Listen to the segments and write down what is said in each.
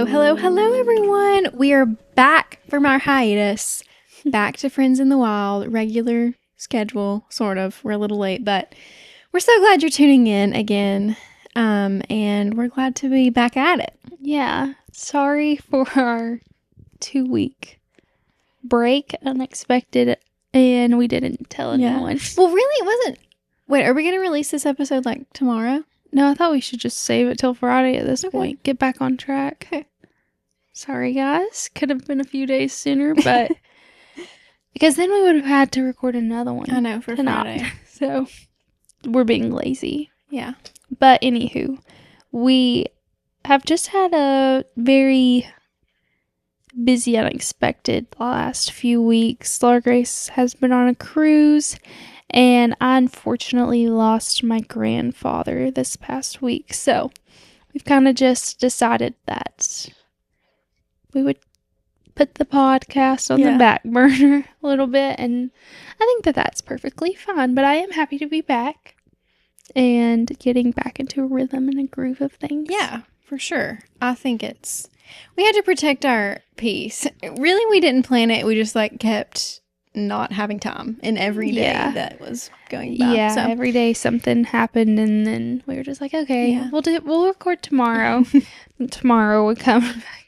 Hello, everyone. We are back from our hiatus, back to Friends in the Wild, regular schedule, sort of. We're a little late, but we're so glad you're tuning in again, and we're glad to be back at it. Yeah, sorry for our 2-week break, unexpected, and we didn't tell anyone. Well, really, it wasn't. Wait, are we going to release this episode, like, tomorrow? No, I thought we should just save it till Friday at this point. Get back on track. Okay. Sorry, guys. Could have been a few days sooner, but because then we would have had to record another one. I know, for Friday. So we're being lazy. Yeah. But anywho, we have just had a very busy, unexpected last few weeks. Laura Grace has been on a cruise, and I unfortunately lost my grandfather this past week. So we've kind of just decided that we would put the podcast on the back burner a little bit, and I think that that's perfectly fine. But I am happy to be back and getting back into a rhythm and a groove of things. Yeah, for sure. I think we had to protect our peace. Really, we didn't plan it. We just kept not having time in every day that was going by. Yeah, so every day something happened, and then we were just like, okay, we'll record tomorrow. Tomorrow would come back.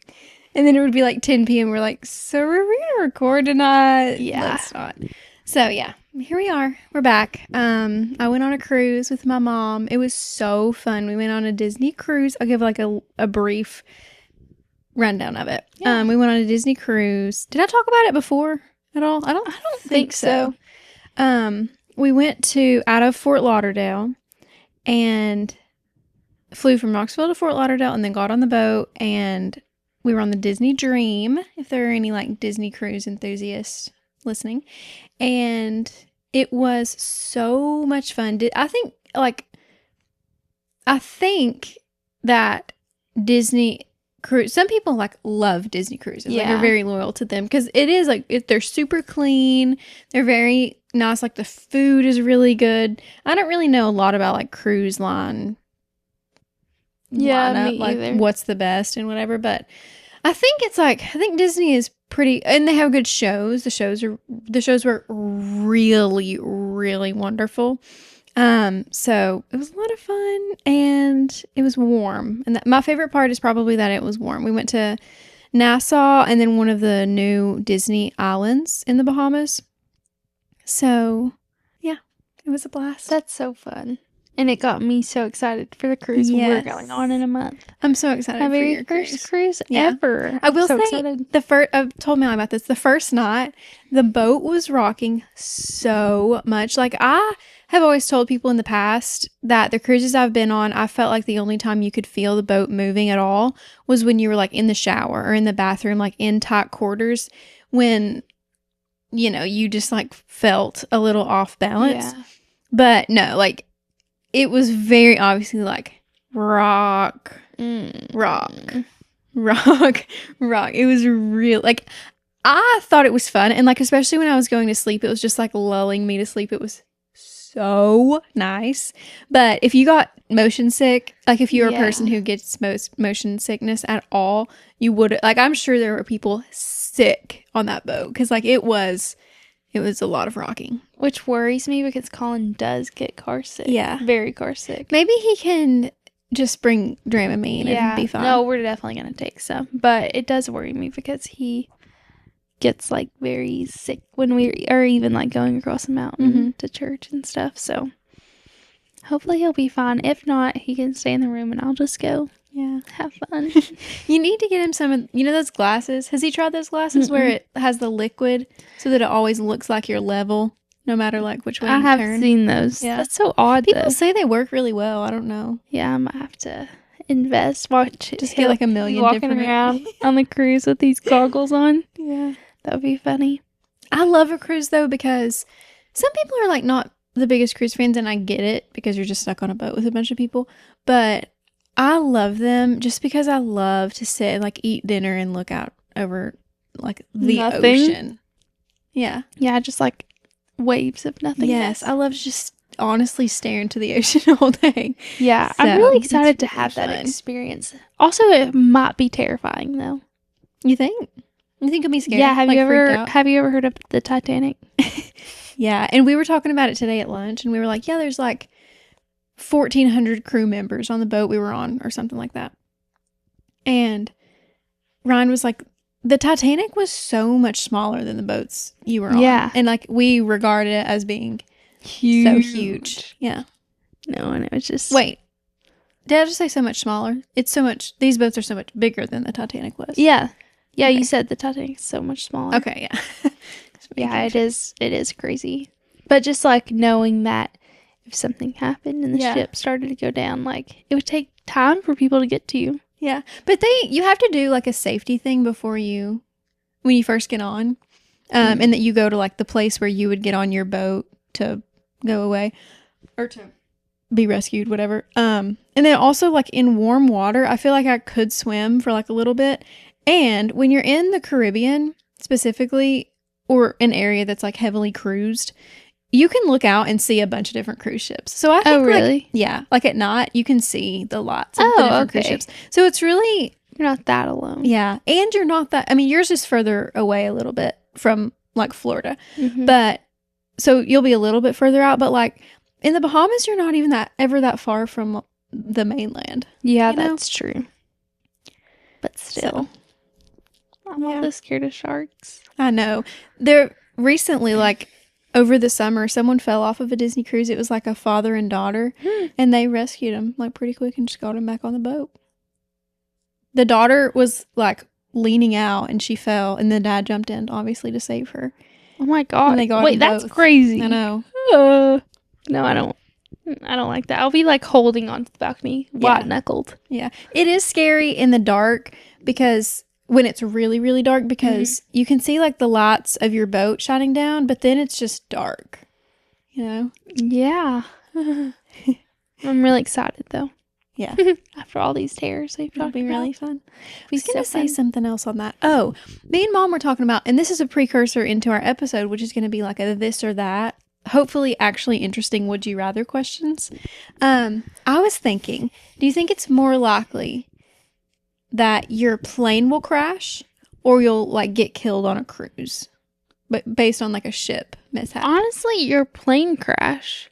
And then it would be 10 p.m. We're like, so we're going to record tonight? Yeah. Let's not. So, yeah, here we are. We're back. I went on a cruise with my mom. It was so fun. We went on a Disney cruise. I'll give a brief rundown of it. Yeah. We went on a Disney cruise. Did I talk about it before at all? I don't think so. We went out of Fort Lauderdale and flew from Knoxville to Fort Lauderdale and then got on the boat, and we were on the Disney Dream, if there are any Disney cruise enthusiasts listening. And it was so much fun. I think that Disney cruise, some people love Disney cruises. They're very loyal to them because it is they're super clean. They're very nice. The food is really good. I don't really know a lot about cruise line. Yeah, me either. What's the best and whatever, but I think I think Disney is pretty, and they have good shows. The shows were really, really wonderful. So it was a lot of fun, and it was warm. And my favorite part is probably that it was warm. We went to Nassau and then one of the new Disney islands in the Bahamas. So yeah, it was a blast. That's so fun. And it got me so excited for the cruise we're going on in a month. I'm so excited for your first cruise ever. I will say, I've told Mallie about this. The first night, the boat was rocking so much. I have always told people in the past that the cruises I've been on, I felt like the only time you could feel the boat moving at all was when you were in the shower or in the bathroom, in tight quarters, when, you just felt a little off balance. Yeah. But no, it was very obviously rock. It was real. I thought it was fun. And especially when I was going to sleep, it was just lulling me to sleep. It was so nice. But if you got motion sick, if you're a person who gets motion sickness at all, you would, I'm sure there were people sick on that boat. Because it was a lot of rocking. Which worries me because Colin does get car sick. Yeah. Very car sick. Maybe he can just bring Dramamine and be fine. No, we're definitely going to take some. But it does worry me because he gets very sick when we are even going across the mountain to church and stuff. So hopefully he'll be fine. If not, he can stay in the room and I'll just go. Yeah, have fun. You need to get him some of, those glasses. Has he tried those glasses where it has the liquid so that it always looks like you're level, no matter which way you turn? I have seen those. Yeah. That's so odd. People say they work really well. I don't know. Yeah, I might have to invest. Watch it. Just get a million walking different around on the cruise with these goggles on. Yeah, that would be funny. I love a cruise though because some people are not the biggest cruise fans, and I get it because you're just stuck on a boat with a bunch of people, but I love them just because I love to sit and eat dinner and look out over the ocean. Yeah. Yeah, just waves of nothing. Yes, I love to just honestly stare into the ocean all day. Yeah, So, I'm really it's excited to really have that fun. experience. Also, it might be terrifying though. You think? You think it'll be scary? Yeah, have you freaked out? ever heard of the Titanic? Yeah, and we were talking about it today at lunch, and we were like, yeah, there's like 1,400 crew members on the boat we were on, or something like that. And Ryan was like, the Titanic was so much smaller than the boats you were on. Yeah. And like, we regarded it as being Huge. so huge. Yeah. No, and it was just Wait, did I just say so much smaller? It's so much, these boats are so much bigger than the Titanic was. Yeah. Yeah, Okay. you said the Titanic is so much smaller. Okay, yeah. Yeah, it is crazy. But just like knowing that if something happened and the Yeah. ship started to go down, like it would take time for people to get to you. Yeah. But you have to do like a safety thing before when you first get on. And that you go to like the place where you would get on your boat to go away or to be rescued, whatever. And then also like in warm water, I feel like I could swim for like a little bit. And when you're in the Caribbean specifically, or an area that's like heavily cruised, you can look out and see a bunch of different cruise ships. So I think really? like at night you can see the lots of the different cruise ships. So it's really, You're not that alone. yeah. And you're not that, I mean, yours is further away a little bit from like Florida, Mhm. but so you'll be a little bit further out, but like in the Bahamas, you're not even that far from the mainland. Yeah, you know? that's true. But still, I'm Yeah. also scared of sharks. I know. There recently, like over the summer, someone fell off of a Disney cruise. It was like a father and daughter, and they rescued him like pretty quick and just got him back on the boat. The daughter was like leaning out and she fell, and the dad jumped in obviously to save her. Oh my god! And they got Wait, them that's both. crazy. I know. No, I don't. I don't like that. I'll be like holding onto the balcony, white knuckled. Yeah, it is scary in the dark because when it's really, really dark, because you can see like the lights of your boat shining down, but then it's just dark, you know? Yeah. I'm really excited though. Yeah. After all these terrors we've It'll talked be about. really fun. I was going to So say fun. something else on that. Oh, me and Mom were talking about, and this is a precursor into our episode, which is going to be like a this or that, hopefully actually interesting would you rather questions. I was thinking, do you think it's more likely that your plane will crash or you'll like get killed on a cruise, but based on like a ship mishap? Honestly, your plane crash.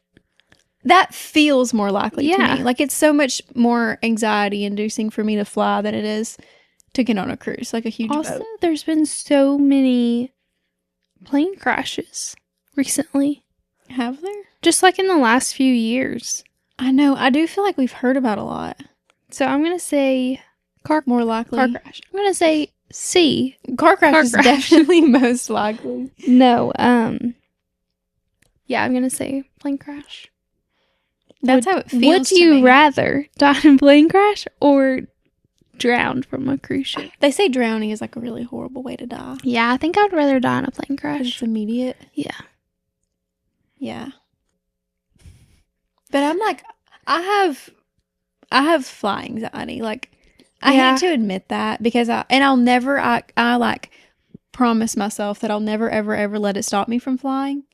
That feels more likely to Yeah. me. Like it's so much more anxiety inducing for me to fly than it is to get on a cruise, like a huge Also, boat. there's been so many plane crashes recently. Have there? Just like in the last few years. I know. I do feel like we've heard about a lot. So I'm going to say More likely. car crash. I'm going to say C. Car crash Car is crash. definitely most likely. No, yeah, I'm going to say plane crash. That's how it feels. Would to you me. rather die in a plane crash or drown from a cruise ship? They say drowning is like a really horrible way to die. Yeah, I think I'd rather die in a plane 'Cause crash. it's immediate. Yeah. Yeah. But I'm like, I have fly anxiety. Like, I Yeah. hate to admit that because I'll never, I like promise myself that I'll never, ever, ever let it stop me from flying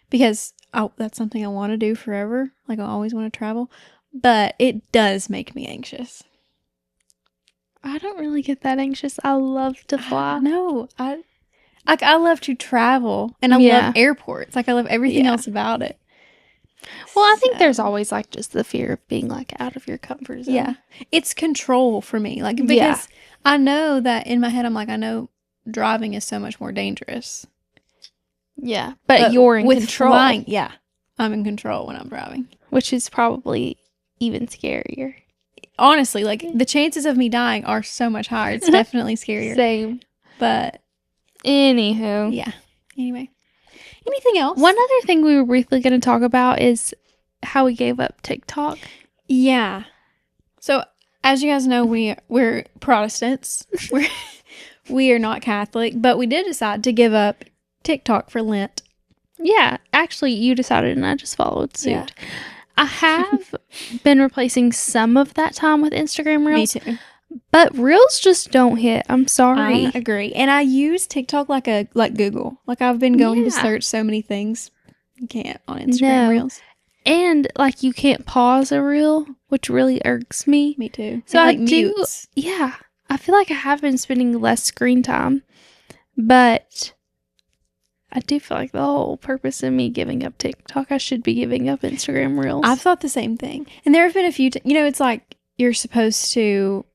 because that's something I want to do forever. Like, I always want to travel, but it does make me anxious. I don't really get that anxious. I love to fly. No, I love to travel and I Yeah. love airports. Like, I love everything Yeah. else about it. Well, I think So- there's always like just the fear of being like out of your comfort zone. Yeah. It's control for me. Like, because Yeah. I know that in my head, I'm like, I know driving is so much more dangerous. Yeah. But you're in with control, flying, yeah. I'm in control when I'm driving. which is probably even scarier. Honestly, like, the chances of me dying are so much higher. It's definitely scarier. Same. But, Anywho. yeah. Anyway. Anything else? One other thing we were briefly going to talk about is how we gave up TikTok. Yeah. So, as you guys know, we're Protestants. We are not Catholic, but we did decide to give up TikTok for Lent. Yeah, actually, you decided and I just followed suit. Yeah. I have been replacing some of that time with Instagram Me Reels, too. but Reels just don't hit. I'm sorry. I agree. And I use TikTok like Google. Like, I've been going to Yeah. search so many things. You can't on Instagram No. Reels. And like you can't pause a reel, which really irks me. Me too. So It, I like do, mutes. yeah. I feel like I have been spending less screen time, but I do feel like the whole purpose of me giving up TikTok, I should be giving up Instagram Reels. I've thought the same thing. And there have been a few, it's like you're supposed to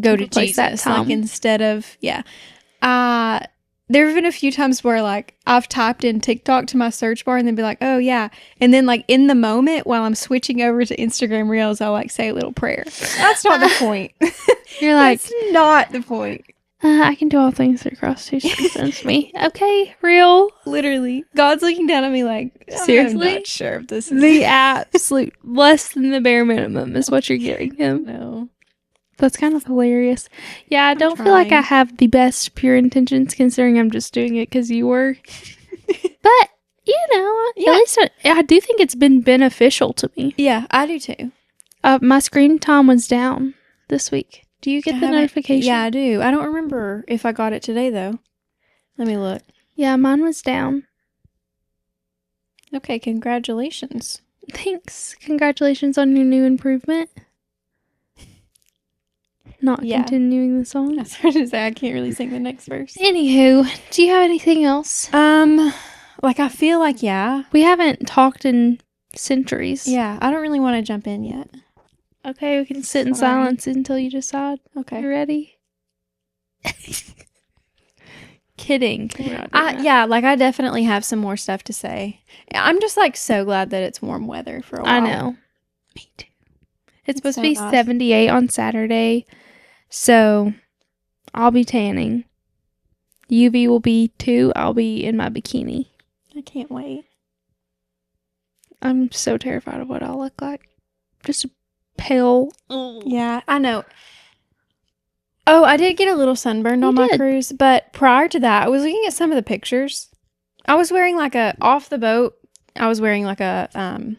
go to Replace that Jesus. time. Like instead of, there have been a few times where like I've typed in TikTok to my search bar and then be like, oh yeah. And then like in the moment while I'm switching over to Instagram Reels, I'll like say a little prayer. That's not the point. You're like, That's not the point. I can do all things through Christ who strengthens me. Okay, real. Literally. God's looking down at me like, Seriously? I'm not sure if this is The absolute less than the bare minimum is what you're giving him. No. That's kind of hilarious. Yeah, I don't feel like I trying. have the best pure intentions considering I'm just doing it because you were. But, Yeah. at least I do think it's been beneficial to me. Yeah, I do too. My screen time was down this week. Do you get I the haven't- notification? Yeah, I do. I don't remember if I got it today though. Let me look. Yeah, mine was down. Okay, congratulations. Thanks. Congratulations on your new improvement. Not Yeah. continuing the song. That's hard to say. I can't really sing the next verse. Anywho, do you have anything else? Like I feel like We haven't talked in centuries. yeah, I don't really want to jump in yet. Okay, we can sit in Fine. silence until you decide. Okay. You ready? Kidding. We're not doing that. Yeah, like I definitely have some more stuff to say. I'm just like so glad that it's warm weather for a while. I know. Me too. It's supposed so to be nice. 78 on Saturday, so I'll be tanning. UV will be 2. I'll be in my bikini. I can't wait. I'm so terrified of what I'll look like. Just a pale. Yeah, I know. Oh, I did get a little sunburned You on my did. cruise, but prior to that, I was looking at some of the pictures. I was wearing like off the boat, I was wearing like a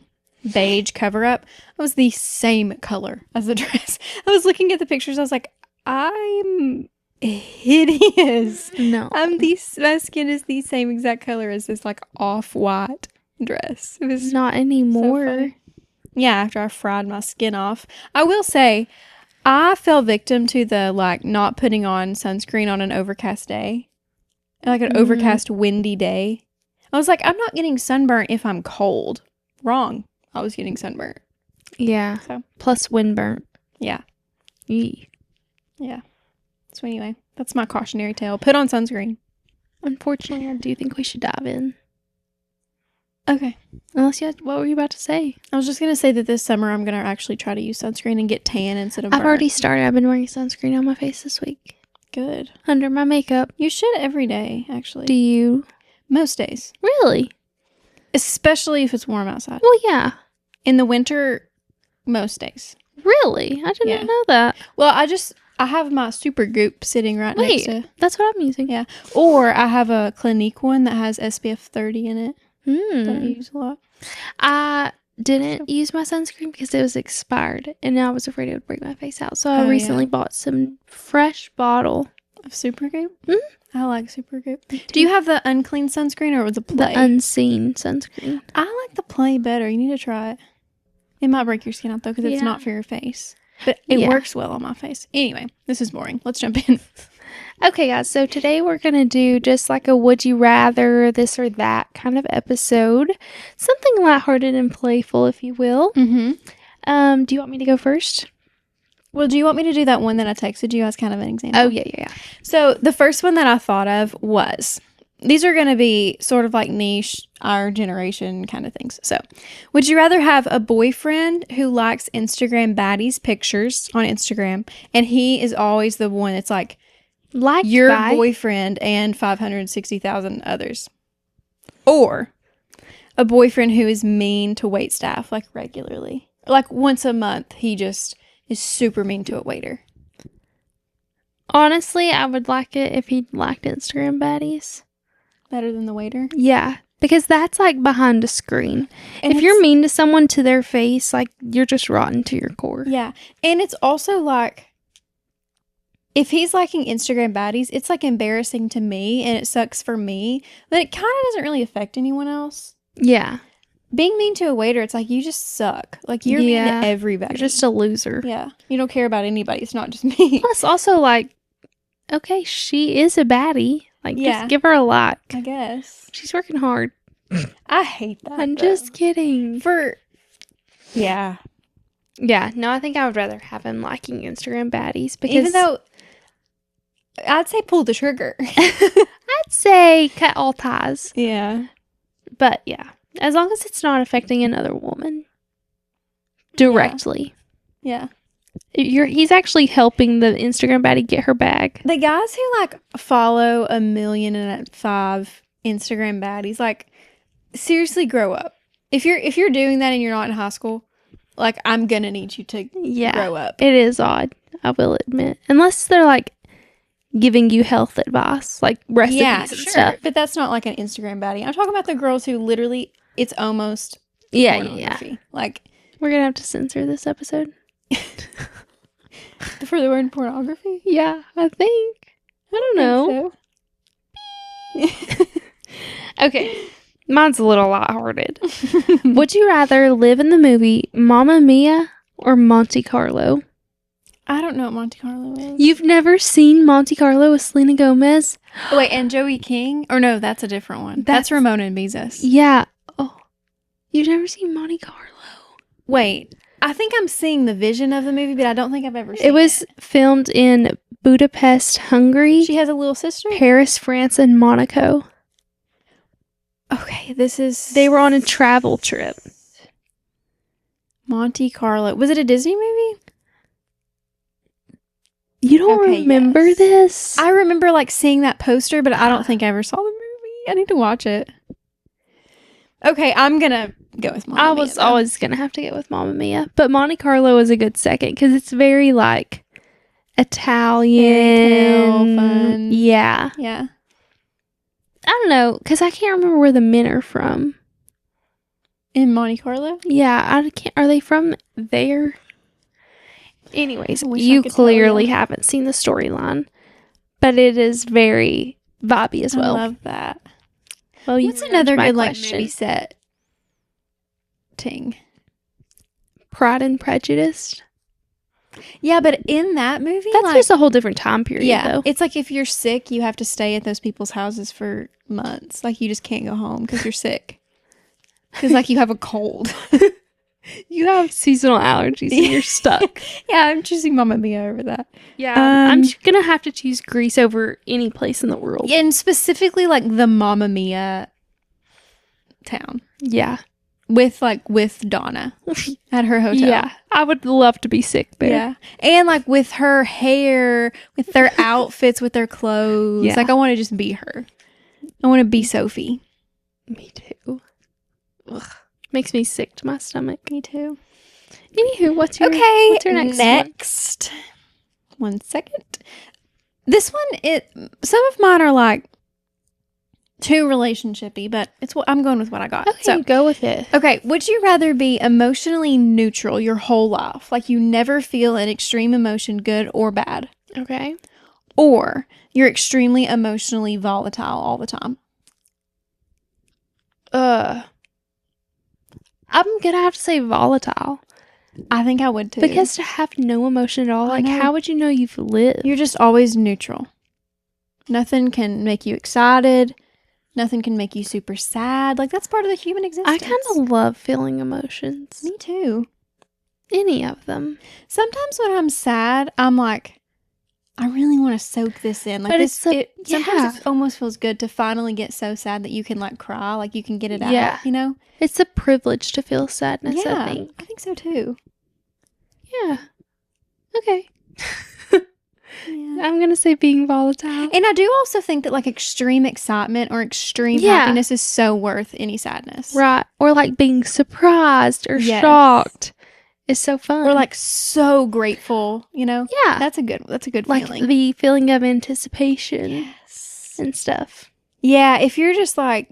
beige cover up. It was the same color as the dress. I was looking at the pictures, I was like, I'm hideous. No. My skin is the same exact color as this like off-white dress. It was Not so anymore. funny. Yeah, after I fried my skin off. I will say, I fell victim to the like not putting on sunscreen on an overcast day. Like an overcast windy day. I was like, I'm not getting sunburnt if I'm cold. Wrong. I was getting sunburnt. Yeah. So. Plus windburnt. Yeah. Yee. Yeah. So anyway, that's my cautionary tale. Put on sunscreen. Unfortunately, I do think we should dive in. Okay. Unless you had, what were you about to say? I was just going to say that this summer I'm going to actually try to use sunscreen and get tan instead of I've burnt. already started. I've been wearing sunscreen on my face this week. Good. Under my makeup. You should every day, actually. Do you? Most days. Really? Especially if it's warm outside. Well, yeah. In the winter, most days. Really? I didn't Yeah. know that. Well, I have my Super Goop sitting right next to. That's what I'm using. Yeah. Or I have a Clinique one that has SPF 30 in it that I use a lot. I didn't use my sunscreen because it was expired and I was afraid it would break my face out. So I recently bought some fresh bottle. Of Super Goop? Mm-hmm. I like Super Goop. Do you have the unclean sunscreen or the Play? The unseen sunscreen. I like the Play better. You need to try it. It might break your skin out though because it's Yeah. not for your face. But it Yeah. works well on my face. Anyway, this is boring. Let's jump in. Okay, guys. So today we're going to do just like a would you rather, this or that kind of episode. Something lighthearted and playful, if you will. Mm-hmm. Do you want me to go first? Well, do you want me to do that one that I texted you as kind of an example? Oh, yeah. So the first one that I thought of was, these are going to be sort of like niche, our generation kind of things. So would you rather have a boyfriend who likes Instagram baddies pictures on Instagram and he is always the one that's like your boyfriend and 560,000 others? Or a boyfriend who is mean to wait staff like regularly? Like once a month, he just is super mean to a waiter. Honestly, I would like it if he liked Instagram baddies. Better than the waiter? Yeah, because that's like behind a screen. And if you're mean to someone to their face, like you're just rotten to your core. Yeah. And it's also like, if he's liking Instagram baddies, it's like embarrassing to me and it sucks for me, but it kind of doesn't really affect anyone else. Yeah. being mean to a waiter, it's like you just suck. Like you're mean to everybody. You're just a loser. Yeah. You don't care about anybody. It's not just me. Plus, also, like, okay, she is a baddie. Like, just give her a like. I guess. She's working hard. I hate that. I'm just kidding. Yeah. Yeah, no, I think I would rather have him liking Instagram baddies because even though I'd say pull the trigger. I'd say cut all ties. Yeah. But yeah, as long as it's not affecting another woman directly. Yeah. He's actually helping the Instagram baddie get her bag. The guys who like follow 1,000,005 Instagram baddies, like seriously grow up. If you're doing that and you're not in high school, like I'm gonna need you to grow up. It is odd, I will admit. Unless they're like giving you health advice, like recipes and stuff. But that's not like an Instagram baddie. I'm talking about the girls who literally it's almost pornography. Like we're gonna have to censor this episode. For the word pornography? Yeah, I think. I don't know. So. Okay. Mine's a little lighthearted. Would you rather live in the movie Mamma Mia or Monte Carlo? I don't know what Monte Carlo is. You've never seen Monte Carlo with Selena Gomez? Oh, wait, and Joey King? Or no, that's a different one. That's Ramona and Bezos. Yeah. Oh, you've never seen Monte Carlo? Wait, I think I'm seeing the vision of the movie, but I don't think I've ever seen it. It was filmed in Budapest, Hungary. She has a little sister? Paris, France, and Monaco. Okay, they were on a travel trip. Monte Carlo. Was it a Disney movie? You don't remember this? I remember like seeing that poster, but I don't think I ever saw the movie. I need to watch it. Okay, I'm gonna go with Mamma Mia. I was always gonna have to go with Mamma Mia, but Monte Carlo is a good second because it's very like Italian, fun. Yeah. I don't know because I can't remember where the men are from. In Monte Carlo? Yeah, I can't. Are they from there? Anyways, you clearly haven't seen the storyline, but it is very vibey as well. I love that. Well, what's another good like movie set? Pride and Prejudice. Yeah, but in that movie, that's just a whole different time period. Yeah, though. It's like if you're sick, you have to stay at those people's houses for months. Like you just can't go home because you're sick. Because like you have a cold. You have seasonal allergies and you're stuck. Yeah, I'm choosing Mamma Mia over that. Yeah, I'm gonna have to choose Greece over any place in the world. And specifically like the Mamma Mia town. Yeah. With Donna at her hotel. Yeah. I would love to be sick there. Yeah. And like with her hair, with their outfits, with their clothes. Yeah. Like I want to just be her. I want to be Sophie. Me too. Ugh. Makes me sick to my stomach. Me too. Anywho, what's your next one second. This one, some of mine are like too relationshipy, but I'm going with what I got. Okay, so go with it. Okay, would you rather be emotionally neutral your whole life, like you never feel an extreme emotion, good or bad? Okay. Or you're extremely emotionally volatile all the time? I'm gonna have to say volatile. I think I would too. Because to have no emotion at all, like how would you know you've lived? You're just always neutral. Nothing can make you excited. Nothing can make you super sad. Like that's part of the human existence. I kind of love feeling emotions. Me too. Any of them. Sometimes when I'm sad, I'm like, I really want to soak this in. Like but sometimes it almost feels good to finally get so sad that you can like cry, like you can get it out, you know? It's a privilege to feel sadness, yeah, I think so too. Yeah. Okay. Yeah. I'm going to say being volatile. And I do also think that like extreme excitement or extreme happiness is so worth any sadness. Right. Or like being surprised or shocked. It's so fun. Or like so grateful, you know? Yeah. That's a good like feeling. The feeling of anticipation and stuff. Yeah, if you're just like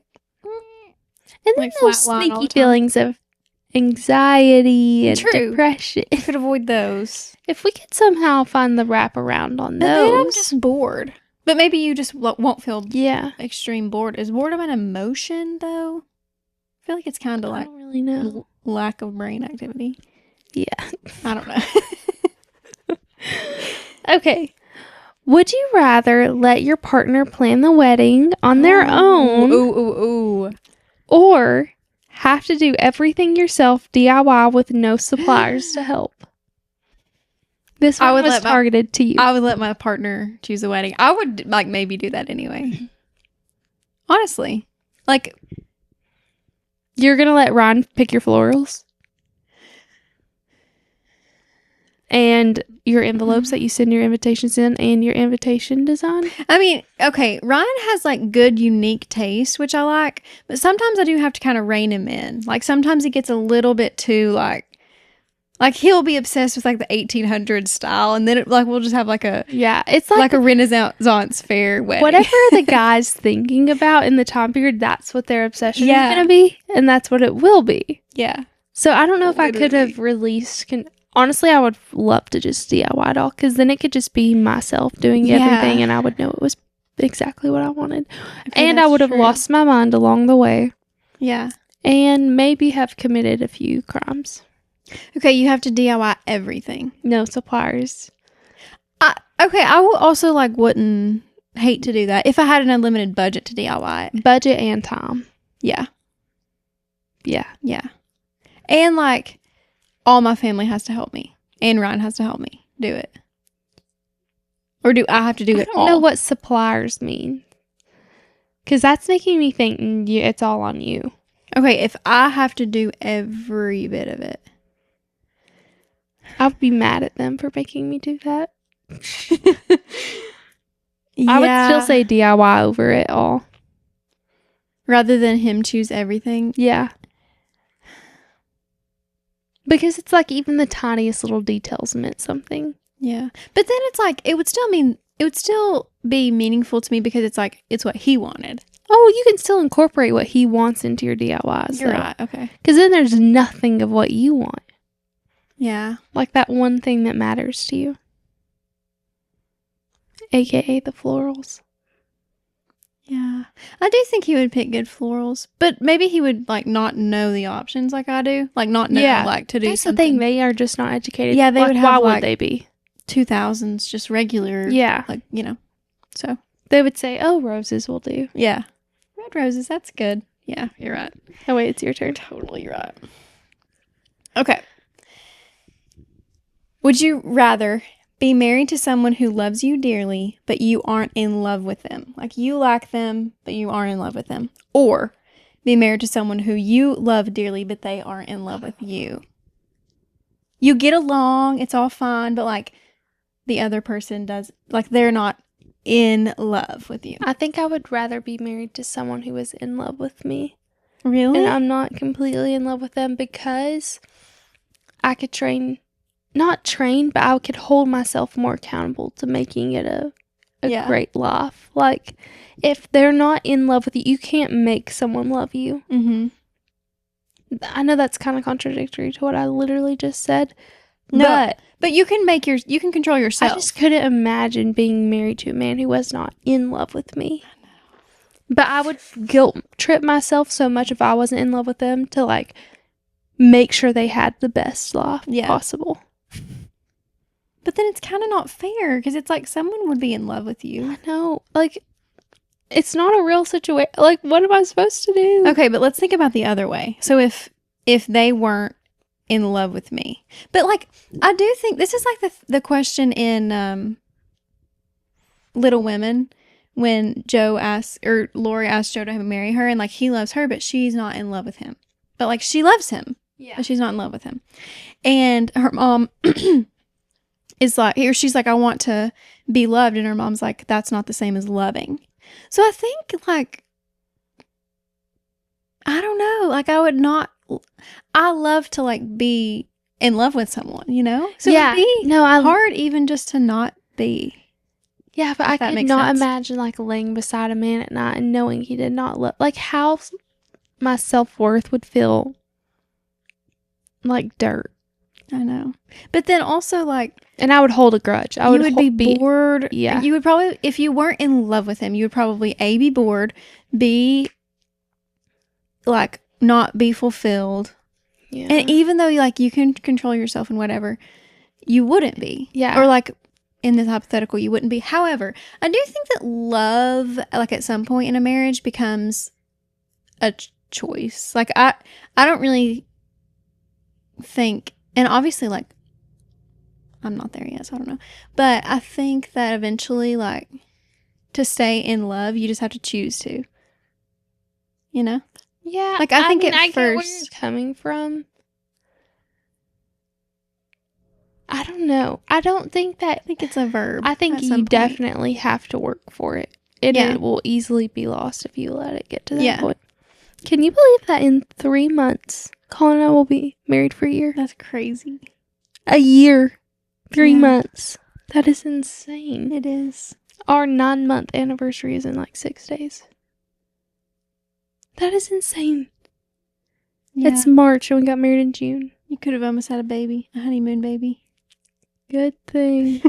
and then those sneaky feelings of anxiety and depression. You could avoid those. If we could somehow find the wraparound on those. Then I'm just bored. But maybe you just won't feel Yeah. extreme bored. Is boredom an emotion, though? I feel like it's kind of like... I don't really really know. lack of brain activity. Yeah. I don't know. Okay. Would you rather let your partner plan the wedding on their own Ooh. or have to do everything yourself DIY with no suppliers to help? This one was targeted to you. I would let my partner choose the wedding. I would like maybe do that anyway. Honestly. Like, you're going to let Ryan pick your florals? And your envelopes that you send your invitations in and your invitation design? I mean, okay, Ryan has like good, unique taste, which I like, but sometimes I do have to kind of rein him in. Like sometimes he gets a little bit too like he'll be obsessed with like the 1800s style, and then we'll just have like a it's like a Renaissance fair wedding. Whatever the guy's thinking about in the time period, that's what their obsession is going to be, and that's what it will be. Yeah. So I don't know if I could have released. Honestly, I would love to just DIY it all, because then it could just be myself doing everything, and I would know it was exactly what I wanted. Okay, and I would have lost my mind along the way. Yeah. And maybe have committed a few crimes. Okay, you have to DIY everything. No suppliers. I will also wouldn't hate to do that if I had an unlimited budget to DIY it. Budget and time. Yeah. Yeah. Yeah. And all my family has to help me, and Ryan has to help me do it. Or do I have to do it all? I don't know what suppliers mean, because that's making me think it's all on you. Okay, if I have to do every bit of it, I would be mad at them for making me do that. Yeah. I would still say DIY over it all. Rather than him choose everything? Yeah. Because it's even the tiniest little details meant something. Yeah. But then it's it would still be meaningful to me, because it's what he wanted. Oh, you can still incorporate what he wants into your DIYs. You're right. Okay. Because then there's nothing of what you want. Yeah. Like that one thing that matters to you. AKA the florals. Yeah. I do think he would pick good florals, but maybe he would not know the options like I do. Not know to do That's something. The thing. They are just not educated. Yeah, they would have why would they be? 2000s, just regular. Yeah. So. They would say, oh, roses will do. Yeah. Red roses, that's good. Yeah, you're right. Oh, wait, it's your turn. Totally right. Okay. Would you rather be married to someone who loves you dearly, but you aren't in love with them? You like them, but you aren't in love with them. Or be married to someone who you love dearly, but they aren't in love with you. You get along, it's all fine, but the other person does, they're not in love with you. I think I would rather be married to someone who is in love with me. Really? And I'm not completely in love with them, because I could not train, but I could hold myself more accountable to making it a great life. If they're not in love with you, you can't make someone love you. Mm-hmm. I know that's kind of contradictory to what I literally just said. No, but you can you can control yourself. I just couldn't imagine being married to a man who was not in love with me. But I would guilt trip myself so much if I wasn't in love with them to make sure they had the best life possible. But then it's kind of not fair, because it's someone would be in love with you. I know. It's not a real situation. What am I supposed to do? Okay, but let's think about the other way. So if they weren't in love with me. But I do think this is the question in Little Women, when Lori asked Joe to marry her, and he loves her, but she's not in love with him. But she loves him. Yeah. But she's not in love with him. And her mom is she's I want to be loved, and her mom's that's not the same as loving. So I think I don't know, I would not, I love to be in love with someone, So it would be hard even just to not be. Yeah, but I could not imagine laying beside a man at night and knowing he did not love, how my self-worth would feel like dirt. I know. But then also and I would hold a grudge. You would be bored. Yeah. You would probably, if you weren't in love with him, you would probably be bored, B, not be fulfilled, Yeah. And even though like you can control yourself and whatever, you wouldn't be. Yeah. Or like in this hypothetical, you wouldn't be. However, I do think that love, like at some point in a marriage, becomes a choice. Like I don't really think, and obviously like I'm not there yet, so I don't know. But I think that eventually, like, to stay in love, you just have to choose to. You know? Yeah. Like, I think mean, at I get where you're first. coming from. I don't know. I don't think that. I think it's a verb. I think at you some point. definitely have to work for it. And Yeah. it will easily be lost if you let it get to that Yeah. point. Can you believe that in 3 months, Colin and I will be married for a year? That's crazy. A year. 3 Yeah. months. That is insane. It is. Our 9-month anniversary is in like 6 days. That is insane. Yeah. It's March and we got married in June. You could have almost had a baby. A honeymoon baby. Good thing.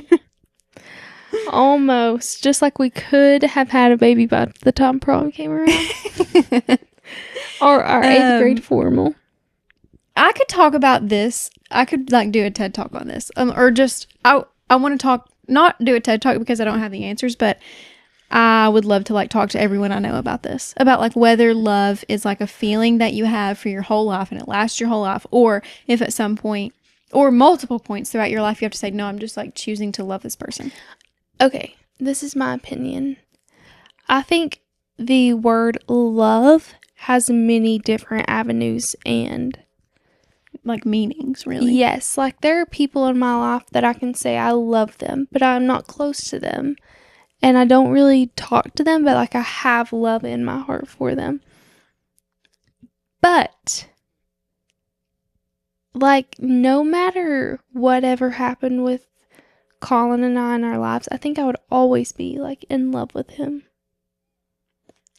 Almost. Just like we could have had a baby by the time prom came around. Or our 8th grade formal. I could talk about this. I could like do a TED talk on this. Or just I want to talk, not do a TED talk because I don't have the answers, but I would love to like talk to everyone I know about this. About like whether love is like a feeling that you have for your whole life and it lasts your whole life, or if at some point or multiple points throughout your life you have to say, no, I'm just like choosing to love this person. Okay, this is my opinion. I think the word love has many different avenues and Like meanings, really. yes, like there are people in my life that I can say I love them, but I'm not close to them. And I don't really talk to them, but like I have love in my heart for them. But like no matter whatever happened with Colin and I in our lives, I think I would always be like in love with him.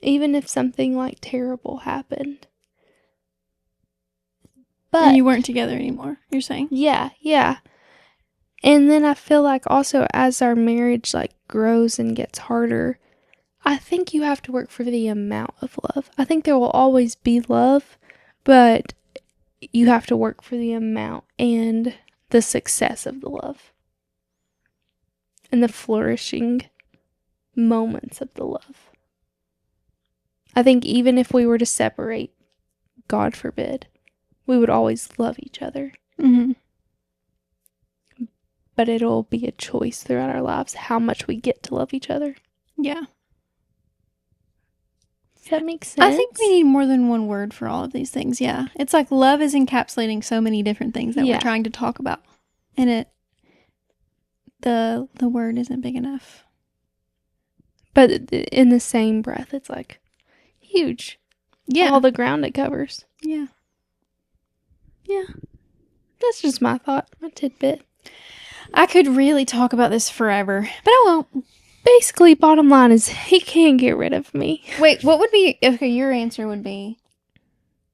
Even if something like terrible happened. But And you weren't together anymore, you're saying? yeah. And then I feel like also as our marriage like grows and gets harder, I think you have to work for the amount of love. I think there will always be love, but you have to work for the amount and the success of the love. And the flourishing moments of the love. I think even if we were to separate, God forbid, we would always love each other. Mm-hmm. But it'll be a choice throughout our lives how much we get to love each other. Yeah. Does that make sense? I think we need more than one word for all of these things. Yeah. It's like love is encapsulating so many different things that we're trying to talk about. And the word isn't big enough. But in the same breath, it's like huge. Yeah. All the ground it covers. Yeah. Yeah. That's just my thought, my tidbit. I could really talk about this forever, but I won't. Basically, bottom line is he can't get rid of me. Wait, what would be, okay, your answer would be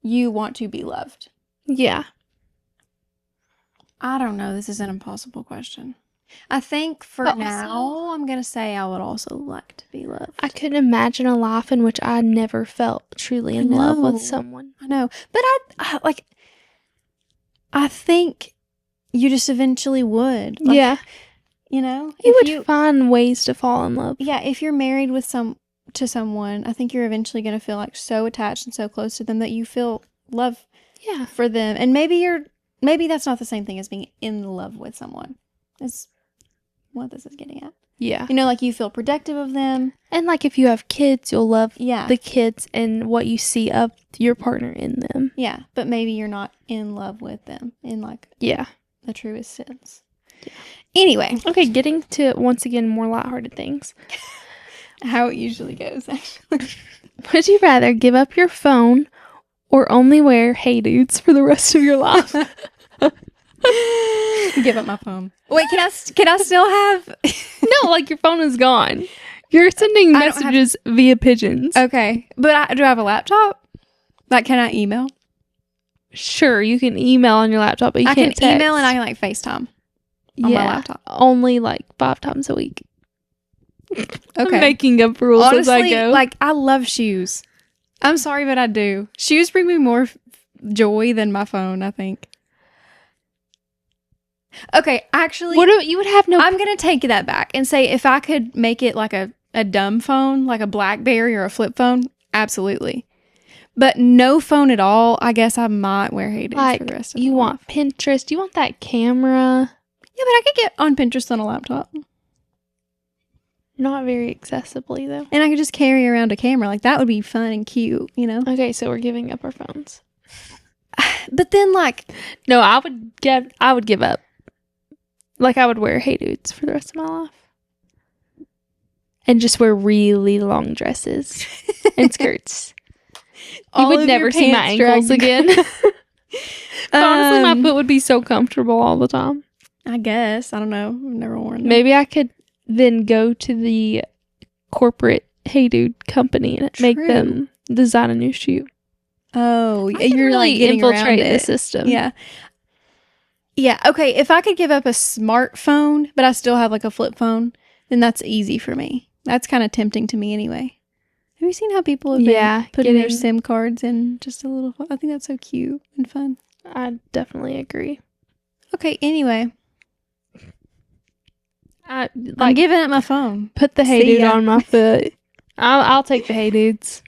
you want to be loved. Yeah. I don't know. This is an impossible question. I think for But now, I'm going to say I would also like to be loved. I couldn't imagine a life in which I never felt truly in love know. with someone. I know. But I think you just eventually would. Like, Yeah. You know? You would find ways to fall in love. Yeah, if you're married with someone, I think you're eventually going to feel like so attached and so close to them that you feel love for them. And maybe that's not the same thing as being in love with someone. Is what this is getting at. Yeah. You know, like you feel protective of them. And like if you have kids, you'll love Yeah. the kids and what you see of your partner in them. Yeah, but maybe you're not in love with them in like the truest sense. Yeah. Anyway. Okay, getting to, once again, more lighthearted things. How it usually goes, actually. Would you rather give up your phone or only wear HeyDudes for the rest of your life? Give up my phone. Wait, can I still have... No, like your phone is gone. You're sending messages via pigeons. Okay, but do I have a laptop? Like, can I email? Sure, you can email on your laptop, but you can't text. I can email and I can like FaceTime on my laptop. Only like 5 times a week. Okay. I'm making up rules as I go. Like, I love shoes. I'm sorry, but I do. Shoes bring me more joy than my phone, I think. Okay, actually, you would have no. I'm going to take that back and say if I could make it like a dumb phone, like a BlackBerry or a flip phone, absolutely. But no phone at all, I guess I might wear HeyDudes for the rest of my life. You want Pinterest, you want that camera. Yeah, but I could get on Pinterest on a laptop. Not very accessibly, though. And I could just carry around a camera. Like, that would be fun and cute, you know? Okay, so we're giving up our phones. But then, like... No, I would give up. Like, I would wear HeyDudes for the rest of my life. And just wear really long dresses and skirts. You would never see my ankles again. Honestly, my foot would be so comfortable all the time. I guess. I don't know. I've never worn them. Maybe I could then go to the corporate HeyDude company and make them design a new shoe. Oh, you're really like getting infiltrate around the it. system. Yeah. Yeah. Okay. If I could give up a smartphone, but I still have like a flip phone, then that's easy for me. That's kind of tempting to me anyway. Have you seen how people have been putting their SIM cards in just a little? I think that's so cute and fun. I definitely agree. Okay. Anyway. I'm giving up my phone. Put the HeyDude on my foot. I'll take the HeyDudes.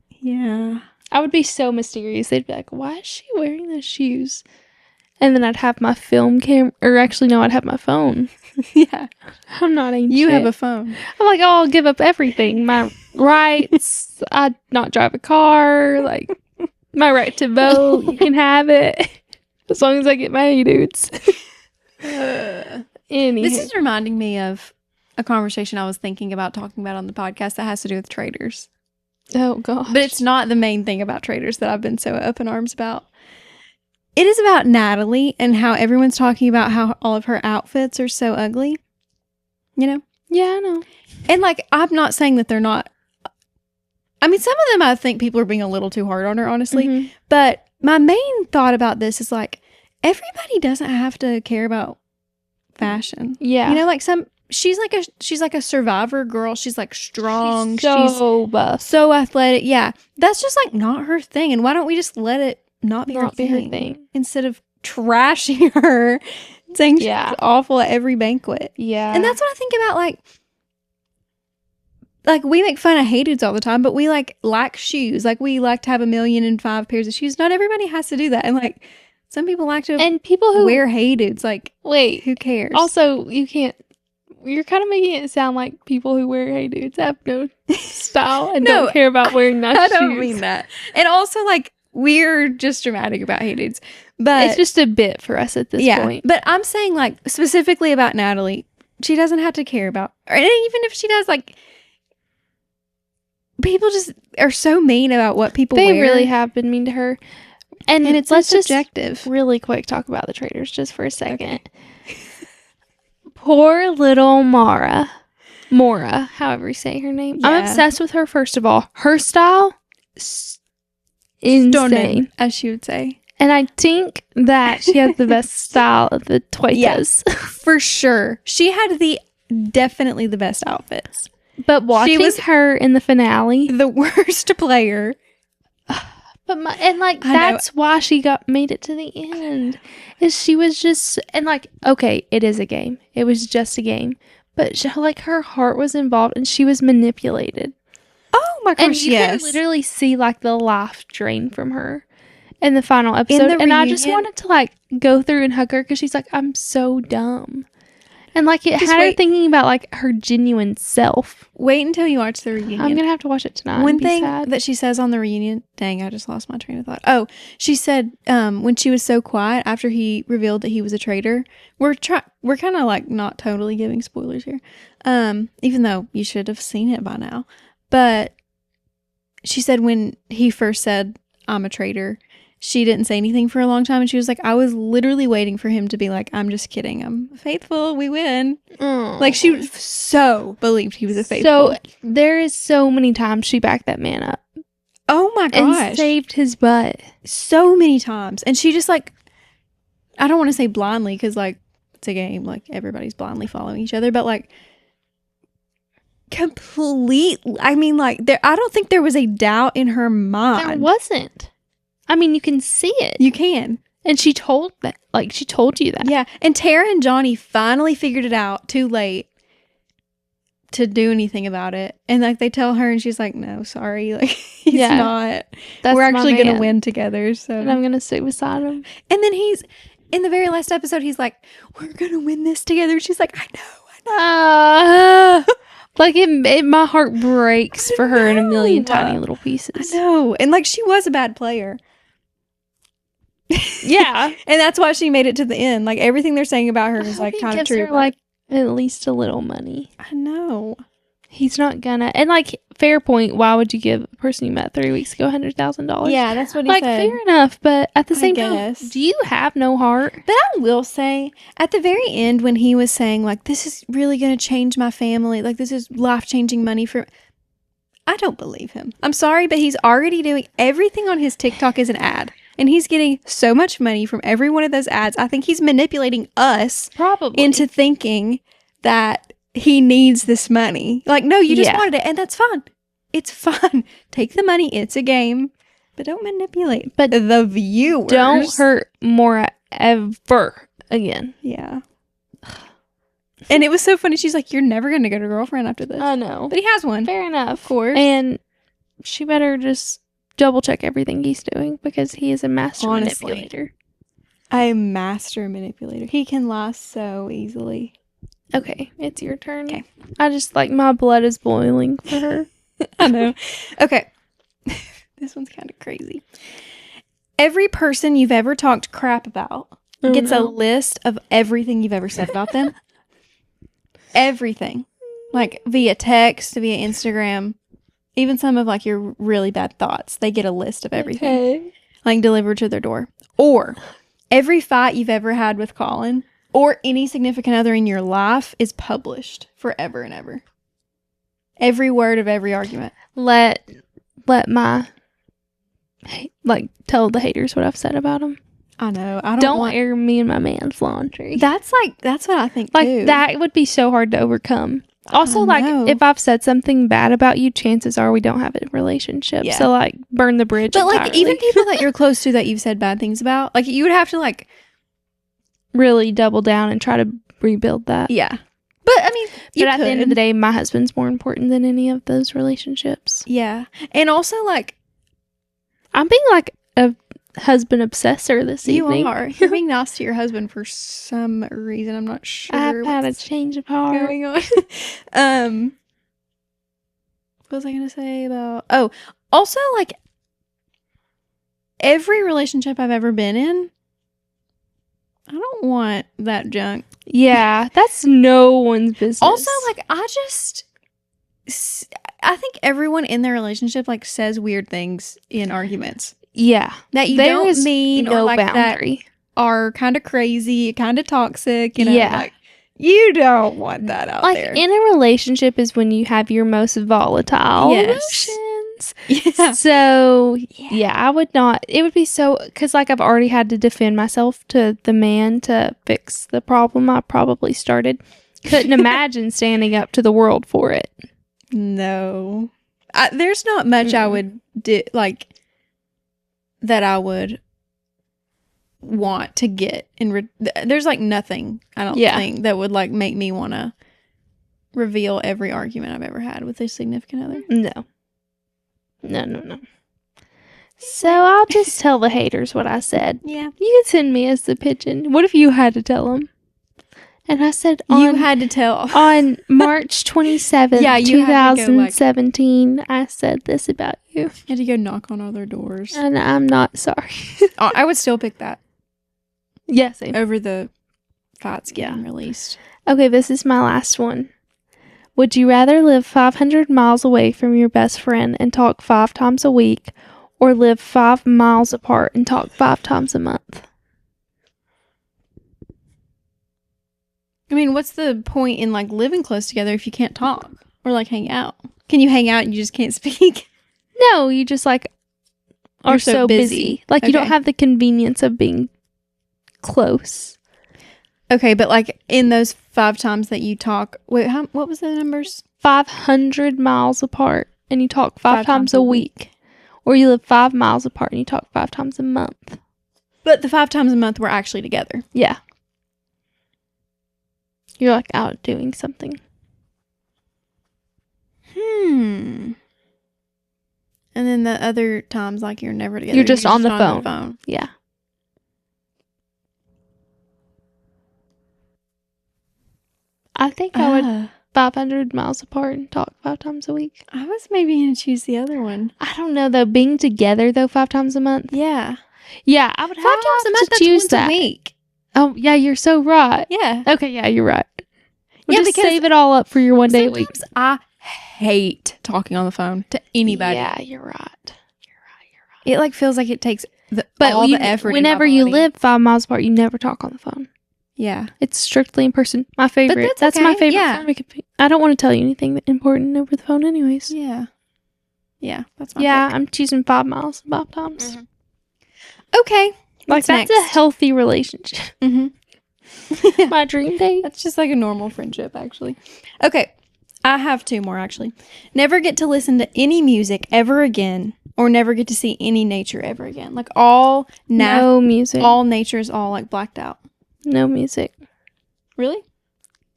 Yeah. I would be so mysterious. They'd be like, why is she wearing those shoes? And then I'd have my film camera. Or actually, no, I'd have my phone. Yeah. I'm not ancient. You have a phone. I'm like, oh, I'll give up everything. My rights. I'd not drive a car. Like, my right to vote. You can have it. As long as I get my HeyDudes. This is reminding me of a conversation I was thinking about talking about on the podcast that has to do with traders. Oh, gosh. But it's not the main thing about traders that I've been so up in arms about. It is about Natalie and how everyone's talking about how all of her outfits are so ugly. You know? Yeah, I know. And, like, I'm not saying that they're not. I mean, some of them I think people are being a little too hard on her, honestly. Mm-hmm. But my main thought about this is, like, everybody doesn't have to care about fashion. Yeah. You know, like she's like a survivor girl. She's like strong. She's so buff. So athletic. Yeah. That's just like not her thing. And why don't we just let it not be her thing instead of trashing her, saying she's awful at every banquet. Yeah. And that's what I think about, like we make fun of HeyDudes all the time, but we like shoes. Like we like to have 1,000,005 pairs of shoes. Not everybody has to do that. And like some people like to people who wear HeyDudes. Like, wait, who cares? Also, you're kind of making it sound like people who wear HeyDudes have no style and don't care about wearing nice shoes. I don't mean that. And also, like, we're just dramatic about HeyDudes. But it's just a bit for us at this point. But I'm saying, like, specifically about Natalie, she doesn't have to care about, and even if she does, like, people just are so mean about what people wear. They really have been mean to her. And it's let's subjective. Just really quick talk about the traders just for a second. Okay. Poor little Mora, however you say her name. Yeah. I'm obsessed with her, first of all. Her style, insane. Stunning, as she would say. And I think that she has the best style of the Twaitas. Yes, for sure. She had definitely the best outfits. But watching her in the finale, the worst player. But that's why she made it to the end. Is she was just, and like, okay, it is a game. It was just a game. But her heart was involved and she was manipulated. Oh my gosh, and you could literally see like the life drain from her in the final episode. And I just wanted to like go through and hug her because she's like, I'm so dumb. And like it had her thinking about like her genuine self. Wait until you watch the reunion. I'm gonna have to watch it tonight. One thing that she says on the reunion, dang, I just lost my train of thought. Oh, she said when she was so quiet after he revealed that he was a traitor. We're kind of like not totally giving spoilers here, even though you should have seen it by now. But she said when he first said, I'm a traitor, she didn't say anything for a long time. And she was like, I was literally waiting for him to be like, I'm just kidding. I'm faithful. We win. Like she so believed he was a faithful. So there is so many times she backed that man up. Oh my gosh. And saved his butt. So many times. And she just like, I don't want to say blindly because like it's a game. Like everybody's blindly following each other. But like completely, I mean like I don't think there was a doubt in her mind. There wasn't. I mean, you can see it. You can. And she told you that. Yeah. And Tara and Johnny finally figured it out too late to do anything about it. And like they tell her and she's like, no, sorry. Like he's not. We're actually going to win together. So and I'm going to sit beside him. And then he's in the very last episode, he's like, we're going to win this together. She's like, I know. Like my heart breaks for her in a million tiny little pieces. I know. And like she was a bad player. Yeah. And that's why she made it to the end. Like everything they're saying about her is like kind of true. Her, like at least a little money. I know. He's not gonna. And like, fair point. Why would you give a person you met 3 weeks ago $100,000? Yeah, that's what he said. Like, fair enough. But at the same time, do you have no heart? But I will say, at the very end, when he was saying like, "This is really going to change my family. Like, this is life-changing money for," I don't believe him. I'm sorry, but he's already doing everything on his TikTok is an ad. And he's getting so much money from every one of those ads. I think he's manipulating us probably into thinking that he needs this money. Like, no, you just wanted it, and that's fine. It's fun. Take the money. It's a game. But don't manipulate the viewers. Don't hurt Maura ever again. Yeah. And it was so funny. She's like, you're never going to get a girlfriend after this. I know. But he has one. Fair enough. Of course. And she better just double check everything he's doing because he is a master manipulator. A master manipulator. He can lie so easily. Okay, it's your turn. Okay. I just like my blood is boiling for her. I know. Okay. This one's kind of crazy. Every person you've ever talked crap about gets a list of everything you've ever said about them. Everything. Like via text, via Instagram. Even some of like your really bad thoughts. They get a list of everything. Okay. Like delivered to their door. Or every fight you've ever had with Colin or any significant other in your life is published forever and ever. Every word of every argument. Let my tell the haters what I've said about them. I know. Don't air me and my man's laundry. That's what I think like too. That would be so hard to overcome. Also, like, if I've said something bad about you, chances are we don't have a relationship. Yeah. So, like, burn the bridge But, entirely. like, even people that you're close to that you've said bad things about, like, you would have to, like... really double down and try to rebuild that. Yeah. But, I mean, But at the end of the day, my husband's more important than any of those relationships. Yeah. And also, like... I'm being, like, a husband obsessor this evening. You are. You're being nice to your husband for some reason. I'm not sure. I've had a change of heart. Going on. What was I going to say about... Oh, also, like, every relationship I've ever been in, I don't want that junk. Yeah, that's no one's business. Also, like, I think everyone in their relationship, like, says weird things in arguments. Yeah. That you don't mean no or, like, boundary. That are kind of crazy, kind of toxic, you know? Yeah. Like, you don't want that out there. Like, in a relationship is when you have your most volatile emotions. Yeah. So, yeah, I would not. It would be so... Because, like, I've already had to defend myself to the man to fix the problem I probably started. Couldn't imagine standing up to the world for it. No. There's not much I would do, like... that I would want to get there's like nothing I don't think that would like make me want to reveal every argument I've ever had with a significant other. No. So I'll just tell the haters what I said. Yeah, you can send me as the pigeon. What if you had to tell them? And I said you had to tell on March 27th, 2017, I said this about you. You had to go knock on all their doors. And I'm not sorry. I would still pick that. Yeah, same. Over the fights getting released. Okay, this is my last one. Would you rather live 500 miles away from your best friend and talk 5 times a week, or live 5 miles apart and talk 5 times a month? I mean, what's the point in, like, living close together if you can't talk or, like, hang out? Can you hang out and you just can't speak? No, you just, like, are so busy. Like, you don't have the convenience of being close. Okay, but, like, in those 5 times that you talk... Wait, what was the numbers? 500 miles apart, and you talk 5 times a week. Or you live 5 miles apart and you talk 5 times a month. But the 5 times a month we're actually together. Yeah. You're like out doing something. And then the other times, like, you're never together. You're just on the phone. Yeah. I think I would 500 miles apart and talk 5 times a week. I was maybe going to choose the other one. I don't know, though. Being together, though, 5 times a month. Yeah. Yeah, I would 5 have times a month, to choose that's that. once a week. Oh, yeah, you're so right. Yeah. Okay, yeah, you're right. We'll Yeah, just because save it all up for your one day a week. Sometimes I hate talking on the phone to anybody. Yeah, you're right. It, like, feels like it takes all the effort Whenever in my you body. live 5 miles apart, you never talk on the phone. Yeah. It's strictly in person. My favorite. that's my okay, favorite. yeah. I don't want to tell you anything important over the phone anyways. Yeah. Yeah, that's my Yeah, pick. I'm choosing 5 miles 5 times. Okay. Like, that's a healthy relationship. My dream date. That's just like a normal friendship, actually. Okay. I have 2 more, actually. Never get to listen to any music ever again, or never get to see any nature ever again. Like, No music. all nature is all, like, blacked out. No music. Really?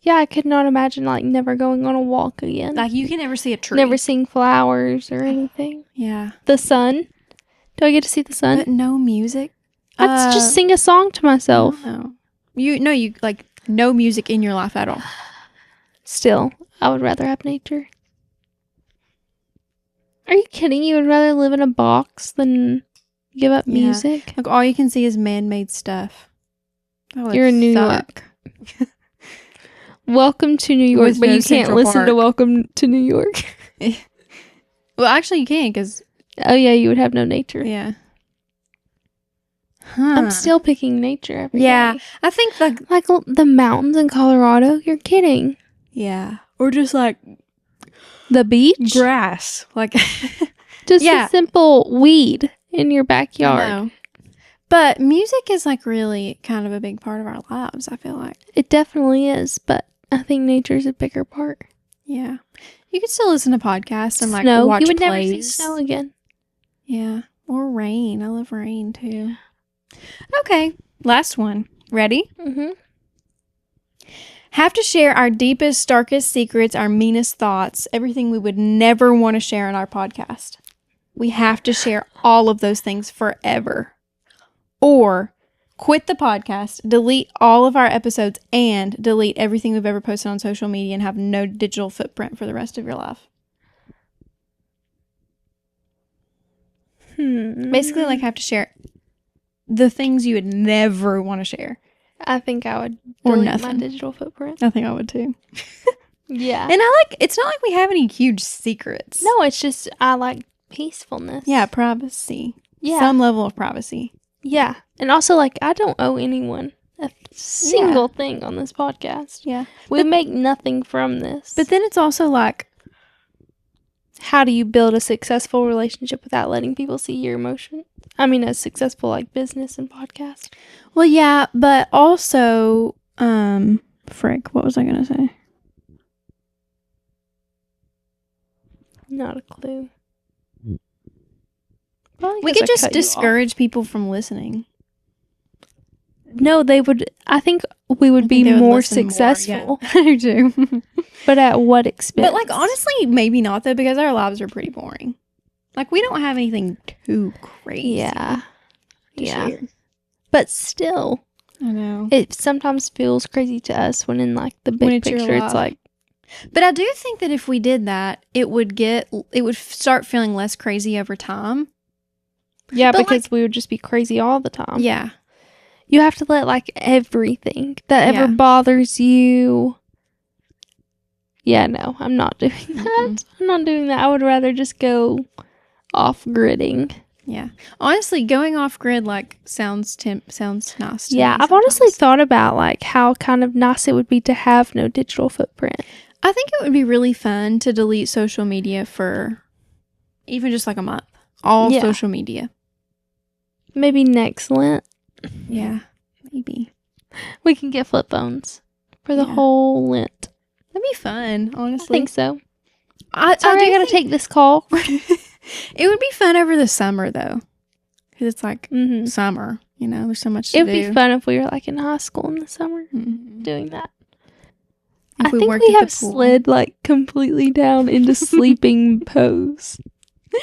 Yeah, I could not imagine, like, never going on a walk again. Like, you can never see a tree. Never seeing flowers or anything. Yeah. The sun. Do I get to see the sun? But no music? I'd just sing a song to myself. No. You like, no music in your life at all. Still, I would rather have nature. Are you kidding? You would rather live in a box than give up music? Like, all you can see is man-made stuff. You're in New York. Welcome to New York, With but no you can't Central listen to Park. Welcome to New York. Well, actually, you can, because... Oh, yeah, you would have no nature. Yeah. I'm still picking nature every Yeah. day. I think, Like the mountains in Colorado? You're kidding. Yeah. Or just, like... The beach? grass. Like... Just a simple weed in your backyard. No. But music is, like, really kind of a big part of our lives, I feel like. It definitely is, but I think nature's a bigger part. Yeah. You could still listen to podcasts and, like, Snow. watch You would plays. never see snow again. Yeah. Or rain. I love rain, too. Okay. Last one. Ready? Mm-hmm. Have to share our deepest, darkest secrets, our meanest thoughts, everything we would never want to share in our podcast. We have to share all of those things forever. Or quit the podcast, delete all of our episodes, and delete everything we've ever posted on social media and have no digital footprint for the rest of your life. Basically, like, have to share the things you would never want to share. I think I would Or delete nothing. my digital footprint. I think I would too. Yeah. And it's not like we have any huge secrets. No, it's just I like peacefulness. Yeah, privacy. Yeah. Some level of privacy. Yeah. And also, like, I don't owe anyone a single thing on this podcast. Yeah. We make nothing from this. But then it's also like, how do you build a successful relationship without letting people see your emotion? I mean, a successful, like, business and podcast. well, yeah, but also, frick, what was I going to say? Not a clue. We could just discourage people from listening. No, they would. I think we would be They would more listen successful. Yeah. I do too. But at what expense? But, like, honestly, maybe not, though, because our lives are pretty boring. Like, we don't have anything too crazy. Yeah. to Yeah. share. But still, I know. it sometimes feels crazy to us when in, like, the When big it's your picture, it's life. like, But I do think that if we did that, it would start feeling less crazy over time. yeah, But, because we would just be crazy all the time. Yeah. You have to let, like, everything that Yeah. ever bothers you. Yeah, no, I'm not doing that. Mm-mm. I'm not doing that. I would rather just go off gridding. Yeah. Honestly, going off grid, like, sounds nice to Yeah, me I've honestly sometimes. thought about, like, how kind of nice it would be to have no digital footprint. I think it would be really fun to delete social media for even just like a month. All Yeah. social media. Maybe next Lent, Yeah. Maybe. we can get flip phones for the Yeah. whole Lent. That'd be fun, I honestly. think so. I Sorry, I do gotta think- take this call. It would be fun over the summer, though. Because it's like Mm-hmm. summer, you know, there's so much to It do. would be fun if we were like in high school in the summer Mhm. doing that. If I think worked we at have the pool. slid like completely down into sleeping pose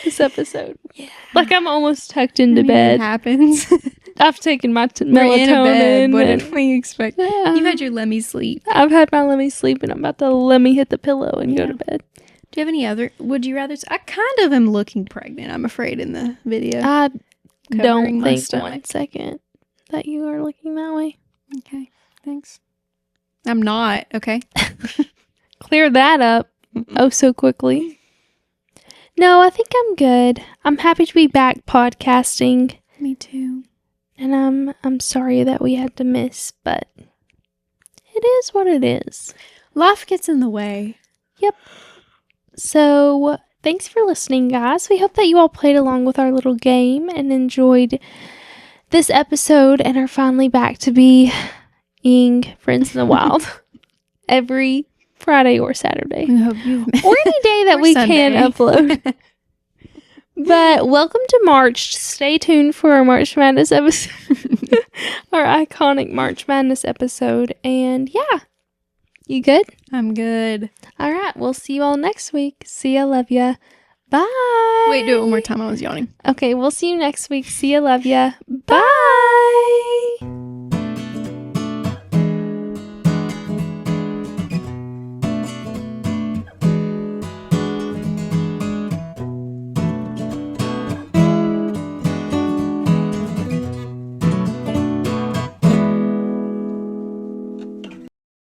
this episode. Yeah. Like I'm almost tucked I into mean, bed. It happens. I've taken my We're in a bed. melatonin. What and- did we expect? Yeah. You've had your Lemmy sleep. I've had my let me sleep and I'm about to let me hit the pillow and go Yeah. to bed. Do you have any other? Would you rather? I kind of am looking pregnant. I'm afraid in the video. I Covering don't my think stomach. 1 second that you are looking that way. Okay, thanks. I'm not. Okay. Clear that up oh so quickly. No, I think I'm good. I'm happy to be back podcasting, Me too. and I'm sorry that we had to miss, but it is what it is. Life gets in the way. So, thanks for listening, guys. We hope that you all played along with our little game and enjoyed this episode and are finally back to being friends in the wild every Friday or Saturday. I hope you. Or any day that Or we Sunday. can upload. But welcome to March. Stay tuned for our March Madness episode. Our iconic March Madness episode. And yeah. You good? I'm good. All right. We'll see you all next week. See ya. Love ya. Bye. Wait, do it one more time. I was yawning. Okay. We'll see you next week. See ya. Love ya. Bye.